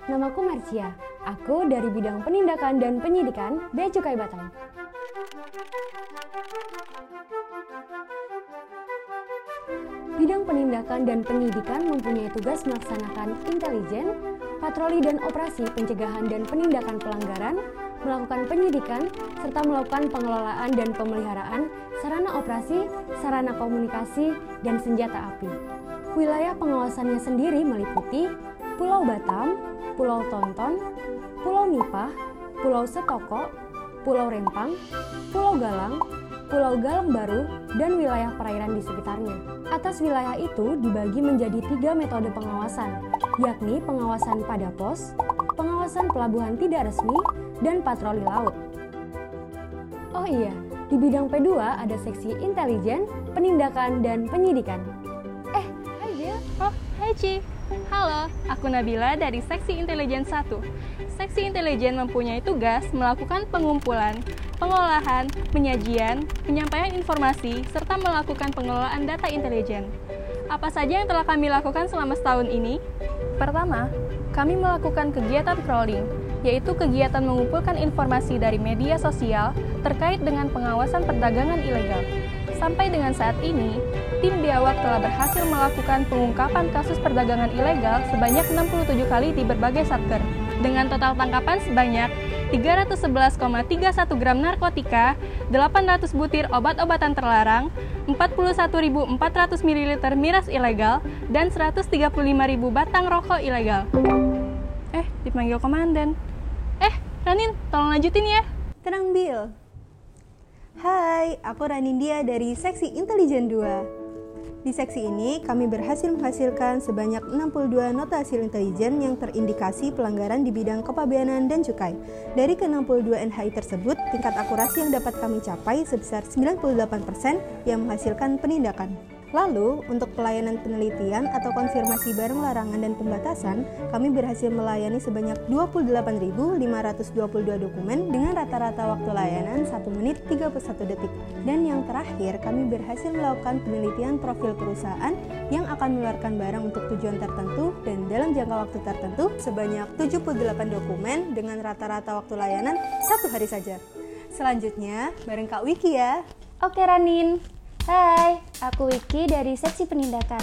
Namaku Marcia. Aku dari bidang penindakan dan penyidikan Bea Cukai Batam. Bidang penindakan dan penyidikan mempunyai tugas melaksanakan intelijen, patroli dan operasi pencegahan dan penindakan pelanggaran, melakukan penyidikan, serta melakukan pengelolaan dan pemeliharaan sarana operasi, sarana komunikasi, dan senjata api. Wilayah pengawasannya sendiri meliputi Pulau Batam, Pulau Tonton, Pulau Nipah, Pulau Setoko, Pulau Rempang, Pulau Galang, Pulau Galang Baru, dan wilayah perairan di sekitarnya. Atas wilayah itu dibagi menjadi 3 metode pengawasan, yakni pengawasan pada pos, pengawasan pelabuhan tidak resmi, dan patroli laut. Oh iya, di bidang P2 ada seksi intelijen, penindakan, dan penyidikan. Hai Bill. Oh, hai Ci. Halo, aku Nabila dari Seksi Intelijen 1. Seksi Intelijen mempunyai tugas melakukan pengumpulan, pengolahan, penyajian, penyampaian informasi, serta melakukan pengelolaan data intelijen. Apa saja yang telah kami lakukan selama setahun ini? Pertama, kami melakukan kegiatan crawling, yaitu kegiatan mengumpulkan informasi dari media sosial terkait dengan pengawasan perdagangan ilegal. Sampai dengan saat ini, tim Biawak telah berhasil melakukan pengungkapan kasus perdagangan ilegal sebanyak 67 kali di berbagai satker, dengan total tangkapan sebanyak 311,31 gram narkotika, 800 butir obat-obatan terlarang, 41.400 ml miras ilegal, dan 135.000 batang rokok ilegal. Dipanggil komandan. Ranin, tolong lanjutin ya. Tenang, Bill. Hai, aku Ranindia dari Seksi Intelijen 2. Di seksi ini, kami berhasil menghasilkan sebanyak 62 nota hasil intelijen yang terindikasi pelanggaran di bidang kepabeanan dan cukai. Dari ke-62 NHI tersebut, tingkat akurasi yang dapat kami capai sebesar 98% yang menghasilkan penindakan. Lalu, untuk pelayanan penelitian atau konfirmasi barang larangan dan pembatasan, kami berhasil melayani sebanyak 28.522 dokumen dengan rata-rata waktu layanan 1 menit 31 detik. Dan yang terakhir, kami berhasil melakukan penelitian profil perusahaan yang akan mengeluarkan barang untuk tujuan tertentu dan dalam jangka waktu tertentu sebanyak 78 dokumen dengan rata-rata waktu layanan 1 hari saja. Selanjutnya, bareng Kak Wiki ya. Oke Ranin. Hai, aku Wiki dari Seksi Penindakan.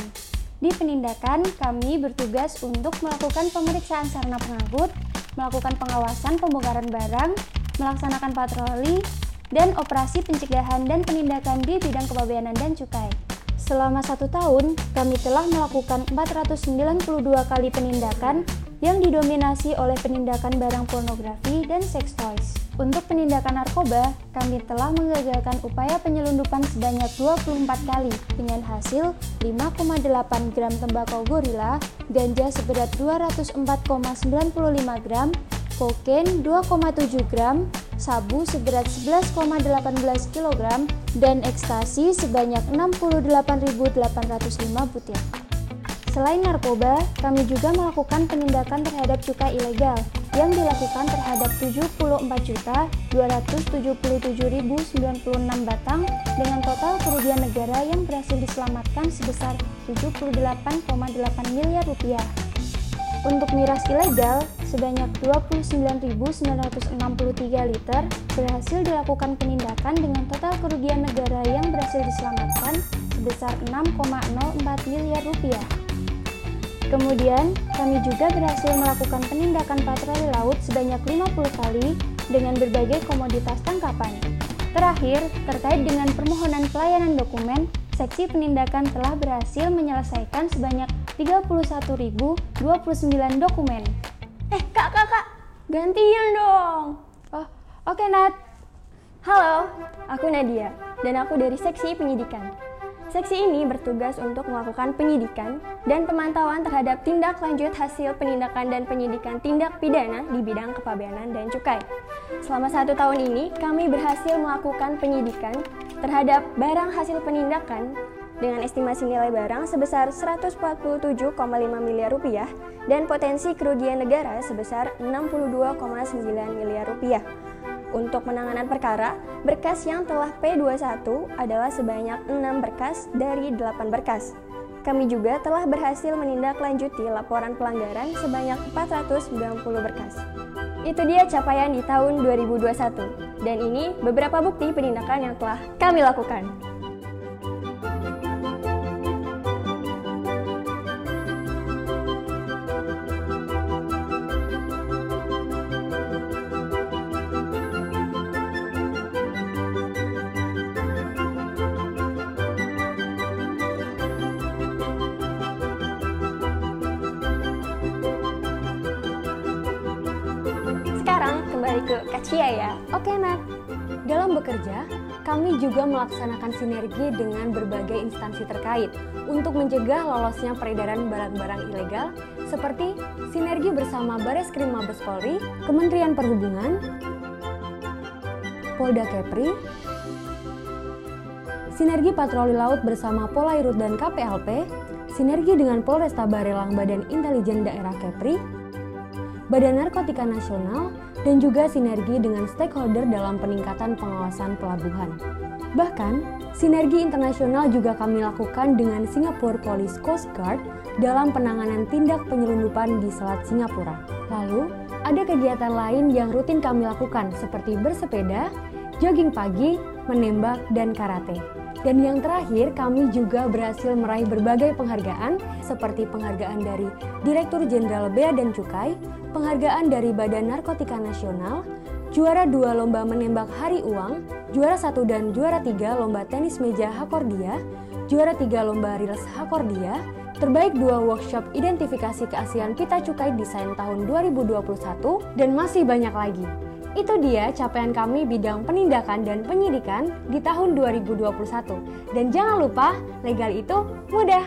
Di penindakan, kami bertugas untuk melakukan pemeriksaan sarana pengangkut, melakukan pengawasan pembongkaran barang, melaksanakan patroli, dan operasi pencegahan dan penindakan di bidang kepabeanan dan cukai. Selama 1 tahun, kami telah melakukan 492 kali penindakan yang didominasi oleh penindakan barang pornografi dan sex toys. Untuk penindakan narkoba, kami telah menggagalkan upaya penyelundupan sebanyak 24 kali dengan hasil 5,8 gram tembakau gorila, ganja seberat 204,95 gram, kokain 2,7 gram, sabu seberat 11,18 kg, dan ekstasi sebanyak 68.805 butir. Selain narkoba, kami juga melakukan penindakan terhadap cukai ilegal yang dilakukan terhadap 74.277.096 batang dengan total kerugian negara yang berhasil diselamatkan sebesar 78,8 miliar rupiah. Untuk miras ilegal, sebanyak 29.963 liter berhasil dilakukan penindakan dengan total kerugian negara yang berhasil diselamatkan sebesar 6,04 miliar rupiah. Kemudian, kami juga berhasil melakukan penindakan patroli laut sebanyak 50 kali dengan berbagai komoditas tangkapan. Terakhir, terkait dengan permohonan pelayanan dokumen, Seksi Penindakan telah berhasil menyelesaikan sebanyak 31.029 dokumen. Kak, gantian dong. Oke Nat. Halo, aku Nadia, dan aku dari Seksi Penyidikan. Seksi ini bertugas untuk melakukan penyidikan dan pemantauan terhadap tindak lanjut hasil penindakan dan penyidikan tindak pidana di bidang kepabeanan dan cukai. Selama 1 tahun ini, kami berhasil melakukan penyidikan terhadap barang hasil penindakan dengan estimasi nilai barang sebesar 147,5 miliar rupiah dan potensi kerugian negara sebesar 62,9 miliar rupiah. Untuk penanganan perkara, berkas yang telah P21 adalah sebanyak 6 berkas dari 8 berkas. Kami juga telah berhasil menindaklanjuti laporan pelanggaran sebanyak 490 berkas. Itu dia capaian di tahun 2021. Dan ini beberapa bukti penindakan yang telah kami lakukan. Sekarang kembali ke Kak Cia ya. Oke, Nat. Dalam bekerja, kami juga melaksanakan sinergi dengan berbagai instansi terkait untuk mencegah lolosnya peredaran barang-barang ilegal seperti sinergi bersama Bareskrim Mabes Polri, Kementerian Perhubungan, Polda Kepri, sinergi patroli laut bersama Polairut dan KPLP, sinergi dengan Polresta Barelang Badan Intelijen Daerah Kepri, Badan Narkotika Nasional, dan juga sinergi dengan stakeholder dalam peningkatan pengawasan pelabuhan. Bahkan, sinergi internasional juga kami lakukan dengan Singapore Police Coast Guard dalam penanganan tindak penyelundupan di Selat Singapura. Lalu, ada kegiatan lain yang rutin kami lakukan seperti bersepeda, jogging pagi, menembak, dan karate. Dan yang terakhir, kami juga berhasil meraih berbagai penghargaan seperti penghargaan dari Direktur Jenderal Bea dan Cukai, penghargaan dari Badan Narkotika Nasional, juara 2 lomba menembak Hari Uang, juara 1 dan juara 3 lomba tenis meja Hakordia, juara 3 lomba Reels Hakordia, terbaik 2 workshop identifikasi keaslian pita cukai desain tahun 2021, dan masih banyak lagi. Itu dia capaian kami bidang penindakan dan penyidikan di tahun 2021. Dan jangan lupa, legal itu mudah.